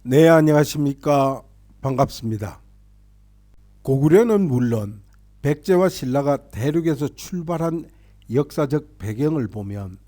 네, 안녕하십니까. 반갑습니다. 고구려는 물론 백제와 신라가 대륙에서 출발한 역사적 배경을 보면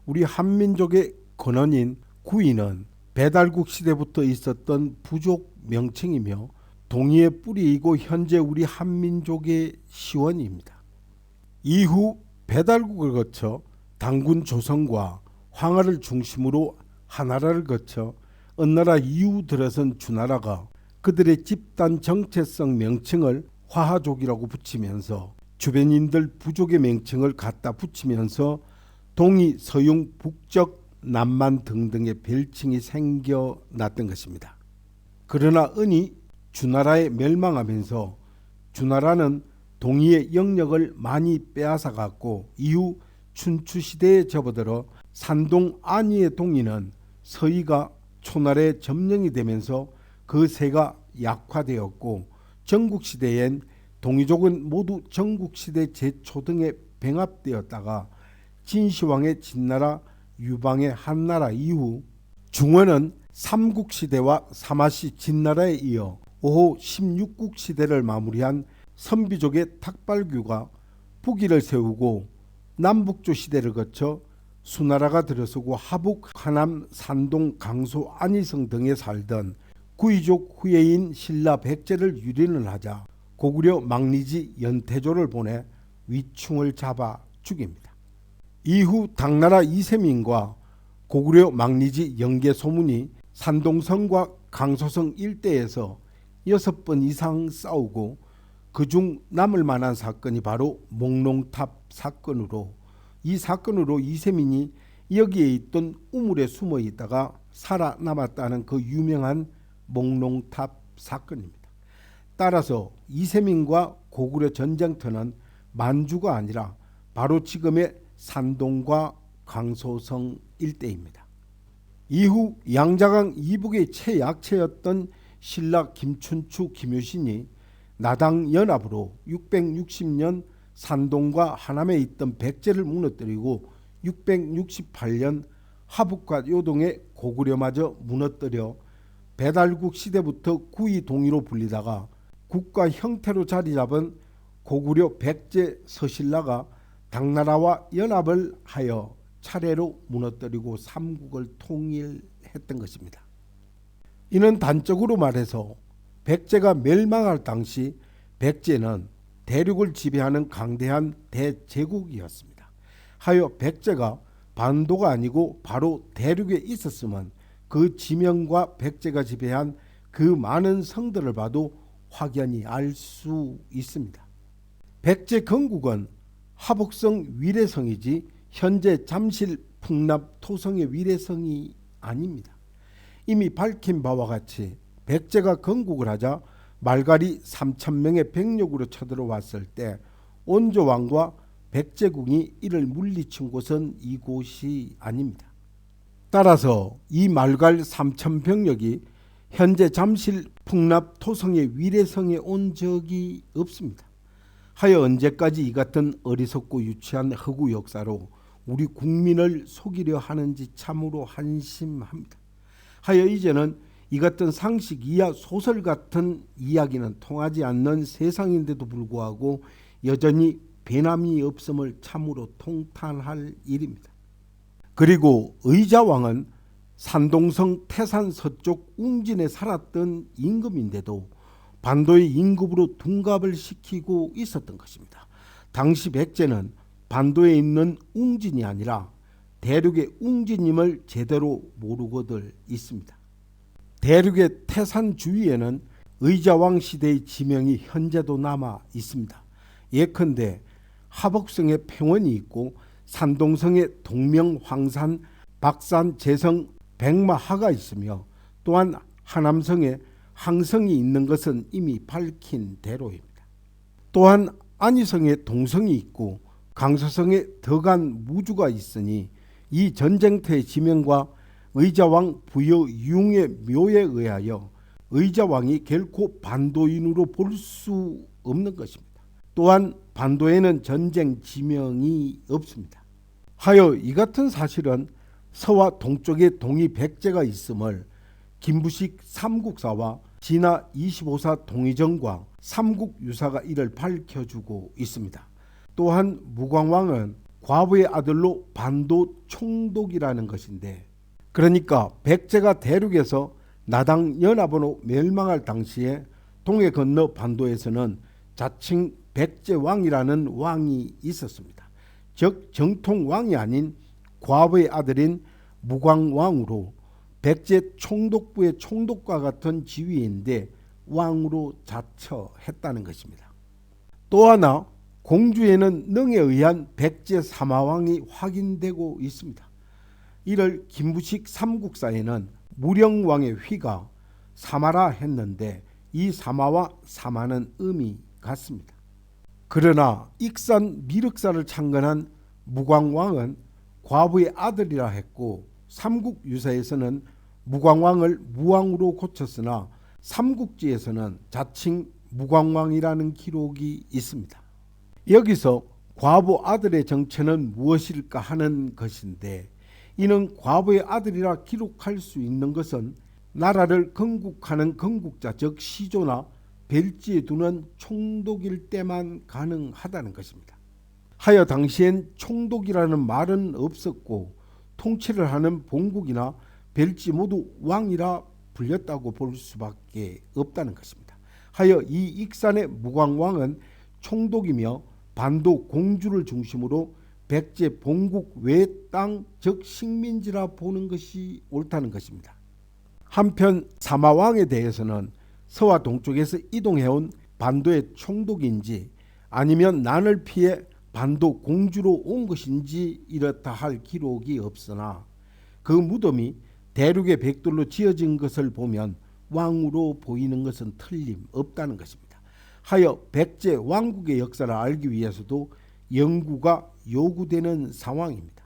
우리 한민족의 근원인 구이는 배달국 시대부터 있었던 부족 명칭이며 동의의 뿌리이고 현재 우리 한민족의 시원입니다. 이후 배달국을 거쳐 당군 조선과 황하를 중심으로 한나라를 거쳐 은나라 이후 들어선 주나라가 그들의 집단 정체성 명칭을 화하족이라고 붙이면서 주변인들 부족의 명칭을 갖다 붙이면서 동이, 서융, 북적, 남만 등등의 별칭이 생겨났던 것입니다. 그러나 은이 주나라에 멸망하면서 주나라는 동이의 영역을 많이 빼앗아 갔고 이후 춘추시대에 접어들어 산동 안위의 동이는 서희가 초나라에 점령이 되면서 그 세가 약화되었고 전국시대엔 동이족은 모두 전국시대 제초등에 병합되었다가 진시황의 진나라, 유방의 한나라 이후 중원은 삼국시대와 사마시 진나라에 이어 5호 16국시대를 마무리한 선비족의 탁발규가 북위를 세우고 남북조 시대를 거쳐 수나라가 들어서고 하북, 하남, 산동, 강소, 안희성 등에 살던 구이족 후예인 신라 백제를 유린을 하자 고구려 망리지 연태조를 보내 위충을 잡아 죽입니다. 이후 당나라 이세민과 고구려 망리지 영계소문이 산동성과 강소성 일대에서 6번 이상 싸우고 그중 남을 만한 사건이 바로 목롱탑 사건으로 이 사건으로 이세민이 여기에 있던 우물에 숨어 있다가 살아남았다는 그 유명한 목롱탑 사건입니다. 따라서 이세민과 고구려 전쟁터는 만주가 아니라 바로 지금의 산동과 강소성 일대입니다. 이후 양자강 이북의 최약체였던 신라 김춘추 김유신이 나당 연합으로 660년 산동과 하남에 있던 백제를 무너뜨리고 668년 하북과 요동의 고구려마저 무너뜨려 배달국 시대부터 구이동이로 불리다가 국가 형태로 자리 잡은 고구려 백제 서신라가 당나라와 연합을 하여 차례로 무너뜨리고 삼국을 통일했던 것입니다. 이는 단적으로 말해서 백제가 멸망할 당시 백제는 대륙을 지배하는 강대한 대제국이었습니다. 하여 백제가 반도가 아니고 바로 대륙에 있었으면 그 지명과 백제가 지배한 그 많은 성들을 봐도 확연히 알 수 있습니다. 백제 건국은 하복성 위례성이지 현재 잠실 풍납 토성의 위례성이 아닙니다. 이미 밝힌 바와 같이 백제가 건국을 하자 말갈이 3,000명의 병력으로 쳐들어왔을 때 온조왕과 백제궁이 이를 물리친 곳은 이곳이 아닙니다. 따라서 이 말갈 3,000병력이 현재 잠실 풍납 토성의 위례성에 온 적이 없습니다. 하여 언제까지 이 같은 어리석고 유치한 허구 역사로 우리 국민을 속이려 하는지 참으로 한심합니다. 하여 이제는 이 같은 상식 이하 소설 같은 이야기는 통하지 않는 세상인데도 불구하고 여전히 배남이 없음을 참으로 통탄할 일입니다. 그리고 의자왕은 산동성 태산 서쪽 웅진에 살았던 임금인데도 반도의 임금으로 둔갑을 시키고 있었던 것입니다. 당시 백제는 반도에 있는 웅진이 아니라 대륙의 웅진임을 제대로 모르고들 있습니다. 대륙의 태산 주위에는 의자왕 시대의 지명이 현재도 남아 있습니다. 예컨대 하복성에 평원이 있고 산동성에 동명, 황산, 박산, 재성, 백마하가 있으며 또한 하남성에 항성이 있는 것은 이미 밝힌 대로입니다. 또한 안희성에 동성이 있고 강서성에 덕안 무주가 있으니 이 전쟁터의 지명과 의자왕 부여 융의 묘에 의하여 의자왕이 결코 반도인으로 볼 수 없는 것입니다. 또한 반도에는 전쟁 지명이 없습니다. 하여 이 같은 사실은 서와 동쪽에 동이 백제가 있음을 김부식 삼국사와 진화 25사 동의정과 삼국유사가 이를 밝혀주고 있습니다. 또한 무광왕은 과부의 아들로 반도 총독이라는 것인데, 그러니까 백제가 대륙에서 나당 연합으로 멸망할 당시에 동해 건너 반도에서는 자칭 백제왕이라는 왕이 있었습니다. 즉 정통 왕이 아닌 과부의 아들인 무광왕으로 백제 총독부의 총독과 같은 지위인데 왕으로 자처했다는 것입니다. 또 하나 공주에는 능에 의한 백제 사마왕이 확인되고 있습니다. 이를 김부식 삼국사에는 무령왕의 휘가 사마라 했는데 이 사마와 사마는 의미 같습니다. 그러나 익산 미륵사를 창건한 무광왕은 과부의 아들이라 했고 삼국유사에서는 무광왕을 무왕으로 고쳤으나 삼국지에서는 자칭 무광왕이라는 기록이 있습니다. 여기서 과부 아들의 정체는 무엇일까 하는 것인데, 이는 과부의 아들이라 기록할 수 있는 것은 나라를 건국하는 건국자 즉 시조나 벨지에 두는 총독일 때만 가능하다는 것입니다. 하여 당시엔 총독이라는 말은 없었고 통치를 하는 본국이나 벨지 모두 왕이라 불렸다고 볼 수밖에 없다는 것입니다. 하여 이 익산의 무광왕은 총독이며 반도 공주를 중심으로 백제 본국 외 땅 즉 식민지라 보는 것이 옳다는 것입니다. 한편 사마왕에 대해서는 서와 동쪽에서 이동해온 반도의 총독인지 아니면 난을 피해 반도 공주로 온 것인지 이렇다 할 기록이 없으나 그 무덤이 대륙의 백돌로 지어진 것을 보면 왕으로 보이는 것은 틀림없다는 것입니다. 하여 백제 왕국의 역사를 알기 위해서도 연구가 요구되는 상황입니다.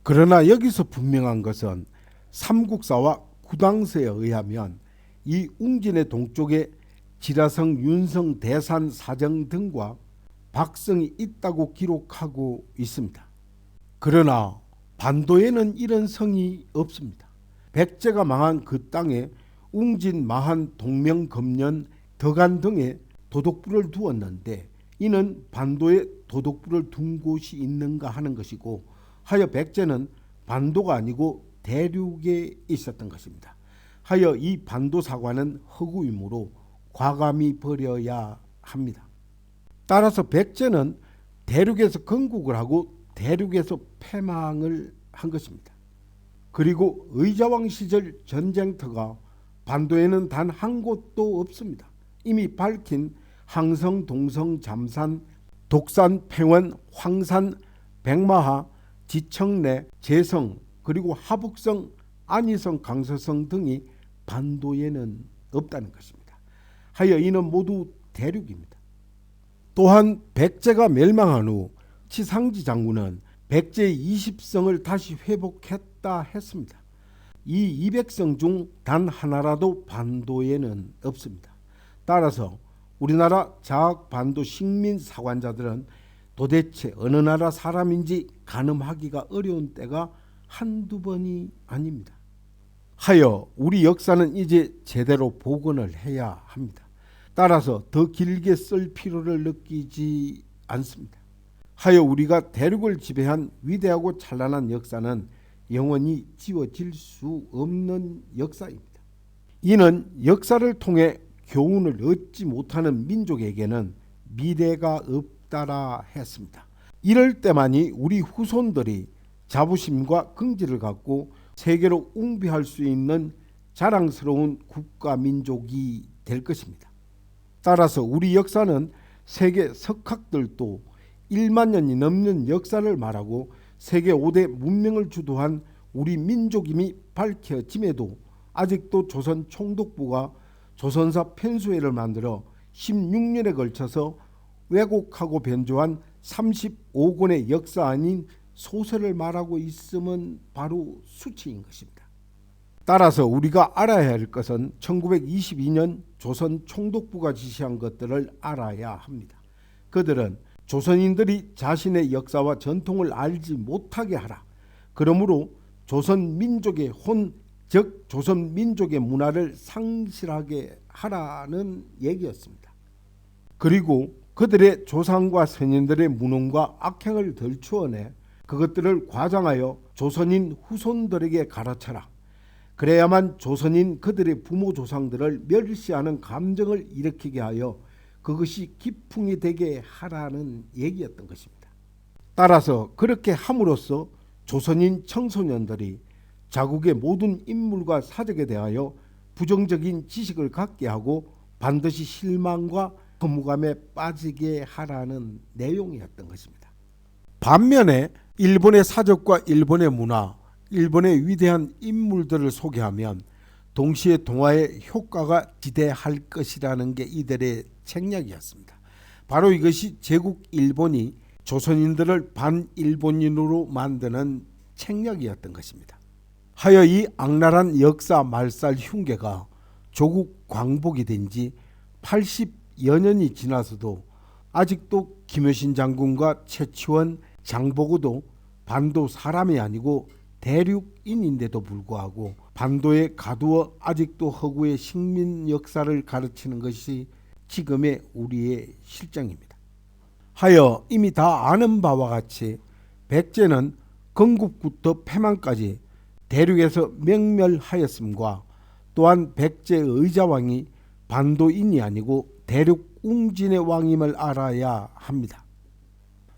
그러나 여기서 분명한 것은 삼국사와 구당서에 의하면 이 웅진의 동쪽에 지라성, 윤성, 대산, 사정 등과 박성이 있다고 기록하고 있습니다. 그러나 반도에는 이런 성이 없습니다. 백제가 망한 그 땅에 웅진, 마한, 동명, 금년, 덕안 등에 도독부를 두었는데 이는 반도에 도독부를 둔 곳이 있는가 하는 것이고, 하여 백제는 반도가 아니고 대륙에 있었던 것입니다. 하여 이 반도 사관은 허구이므로 과감히 버려야 합니다. 따라서 백제는 대륙에서 건국을 하고 대륙에서 패망을 한 것입니다. 그리고 의자왕 시절 전쟁터가 반도에는 단 한 곳도 없습니다. 이미 밝힌 항성, 동성, 잠산, 독산, 팽원, 황산, 백마하, 지청래, 제성, 그리고 하북성, 안희성, 강서성 등이 반도에는 없다는 것입니다. 하여 이는 모두 대륙입니다. 또한 백제가 멸망한 후 치상지 장군은 백제의 20성을 다시 회복했다 했습니다. 이 200성 중 단 하나라도 반도에는 없습니다. 따라서 우리나라 자학 반도 식민 사관자들은 도대체 어느 나라 사람인지 가늠하기가 어려운 때가 한두 번이 아닙니다. 하여 우리 역사는 이제 제대로 복원을 해야 합니다. 따라서 더 길게 쓸 필요를 느끼지 않습니다. 하여 우리가 대륙을 지배한 위대하고 찬란한 역사는 영원히 지워질 수 없는 역사입니다. 이는 역사를 통해 교훈을 얻지 못하는 민족에게는 미래가 없다라 했습니다. 이럴 때만이 우리 후손들이 자부심과 긍지를 갖고 세계로 웅비할 수 있는 자랑스러운 국가 민족이 될 것입니다. 따라서 우리 역사는 세계 석학들도 1만 년이 넘는 역사를 말하고 세계 5대 문명을 주도한 우리 민족임이 밝혀짐에도 아직도 조선 총독부가 조선사 편수회를 만들어 16년에 걸쳐서 왜곡하고 변조한 35권의 역사 아닌 소설을 말하고 있음은 바로 수치인 것입니다. 따라서 우리가 알아야 할 것은 1922년 조선 총독부가 지시한 것들을 알아야 합니다. 그들은 조선인들이 자신의 역사와 전통을 알지 못하게 하라. 그러므로 조선 민족의 혼 즉 조선 민족의 문화를 상실하게 하라는 얘기였습니다. 그리고 그들의 조상과 선인들의 무능과 악행을 덜추어내 그것들을 과장하여 조선인 후손들에게 가르쳐라. 그래야만 조선인 그들의 부모 조상들을 멸시하는 감정을 일으키게 하여 그것이 기풍이 되게 하라는 얘기였던 것입니다. 따라서 그렇게 함으로써 조선인 청소년들이 자국의 모든 인물과 사적에 대하여 부정적인 지식을 갖게 하고 반드시 실망과 거부감에 빠지게 하라는 내용이었던 것입니다. 반면에 일본의 사적과 일본의 문화, 일본의 위대한 인물들을 소개하면 동시에 동화의 효과가 지대할 것이라는 게 이들의 책략이었습니다. 바로 이것이 제국 일본이 조선인들을 반일본인으로 만드는 책략이었던 것입니다. 하여 이 악랄한 역사 말살 흉계가 조국 광복이 된 지 80여 년이 지나서도 아직도 김효신 장군과 최치원, 장보고도 반도 사람이 아니고 대륙인인데도 불구하고 반도에 가두어 아직도 허구의 식민 역사를 가르치는 것이 지금의 우리의 실정입니다. 하여 이미 다 아는 바와 같이 백제는 건국부터 패망까지 대륙에서 맹멸하였음과 또한 백제 의자왕이 반도인이 아니고 대륙 웅진의 왕임을 알아야 합니다.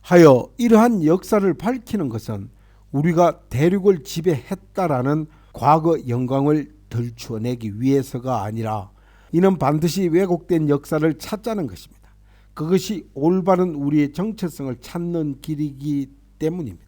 하여 이러한 역사를 밝히는 것은 우리가 대륙을 지배했다라는 과거 영광을 덜추어내기 위해서가 아니라 이는 반드시 왜곡된 역사를 찾자는 것입니다. 그것이 올바른 우리의 정체성을 찾는 길이기 때문입니다.